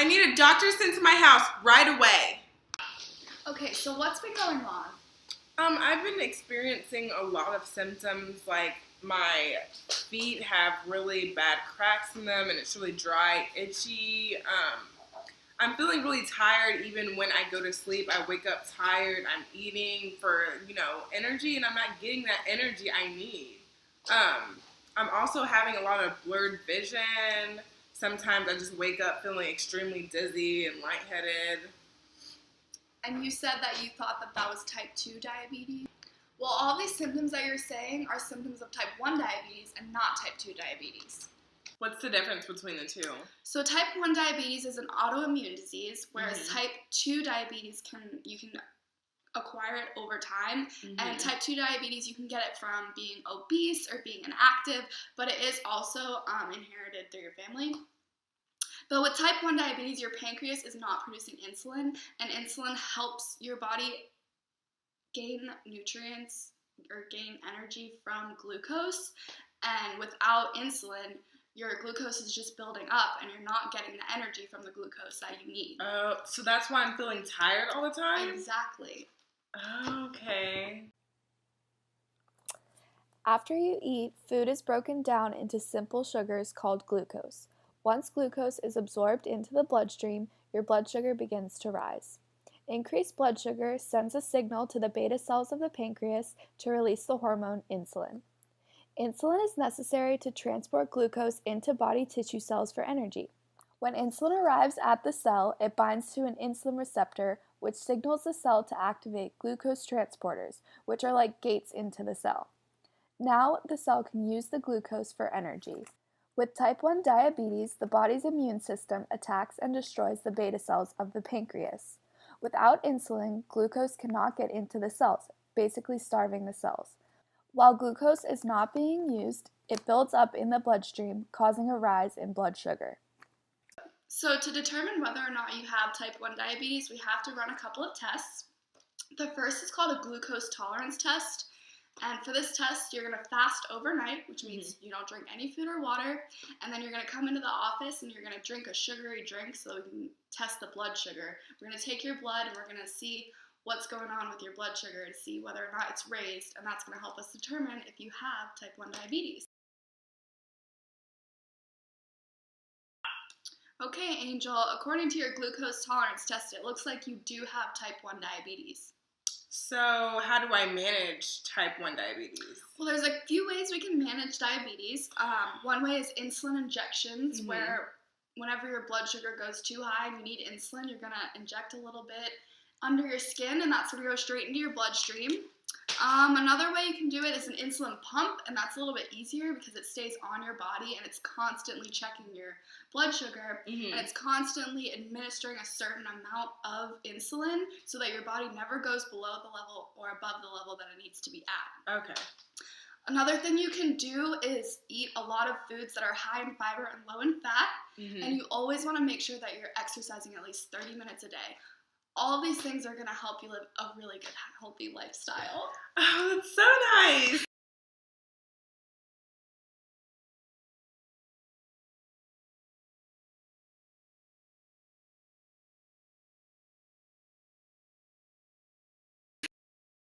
I need a doctor sent to my house right away. Okay, so what's been going on? I've been experiencing a lot of symptoms, like my feet have really bad cracks in them and it's really dry, itchy. I'm feeling really tired even when I go to sleep. I wake up tired. I'm eating for, energy, and I'm not getting that energy I need. I'm also having a lot of blurred vision. Sometimes I just wake up feeling extremely dizzy and lightheaded. And you said that you thought that was type 2 diabetes? Well, all these symptoms that you're saying are symptoms of type 1 diabetes and not type 2 diabetes. What's the difference between the two? So type 1 diabetes is an autoimmune disease, whereas type 2 diabetes you can acquire it over time. And type 2 diabetes, you can get it from being obese or being inactive, but it is also inherited through your family. But with type 1 diabetes, your pancreas is not producing insulin, and insulin helps your body gain nutrients or gain energy from glucose. And without insulin, your glucose is just building up and you're not getting the energy from the glucose that you need. Oh, so that's why I'm feeling tired all the time? Exactly. Okay. After you eat, food is broken down into simple sugars called glucose. Once glucose is absorbed into the bloodstream, your blood sugar begins to rise. Increased blood sugar sends a signal to the beta cells of the pancreas to release the hormone insulin. Insulin is necessary to transport glucose into body tissue cells for energy. When insulin arrives at the cell, it binds to an insulin receptor, which signals the cell to activate glucose transporters, which are like gates into the cell. Now the cell can use the glucose for energy. With type 1 diabetes, the body's immune system attacks and destroys the beta cells of the pancreas. Without insulin, glucose cannot get into the cells, basically starving the cells. While glucose is not being used, it builds up in the bloodstream, causing a rise in blood sugar. So to determine whether or not you have type 1 diabetes, we have to run a couple of tests. The first is called a glucose tolerance test. And for this test, you're going to fast overnight, which means you don't drink any food or water. And then you're going to come into the office and you're going to drink a sugary drink so we can test the blood sugar. We're going to take your blood and we're going to see what's going on with your blood sugar to see whether or not it's raised. And that's going to help us determine if you have type 1 diabetes. Okay, Angel, according to your glucose tolerance test, it looks like you do have type 1 diabetes. So how do I manage type 1 diabetes? Well, there's a few ways we can manage diabetes. One way is insulin injections, where whenever your blood sugar goes too high and you need insulin, you're going to inject a little bit under your skin, and that's going to go straight into your bloodstream. Another way you can do it is an insulin pump, and that's a little bit easier because it stays on your body and it's constantly checking your blood sugar, and it's constantly administering a certain amount of insulin so that your body never goes below the level or above the level that it needs to be at. Okay. Another thing you can do is eat a lot of foods that are high in fiber and low in fat, and you always want to make sure that you're exercising at least 30 minutes a day. All of these things are going to help you live a really good, healthy lifestyle. Oh, that's so nice.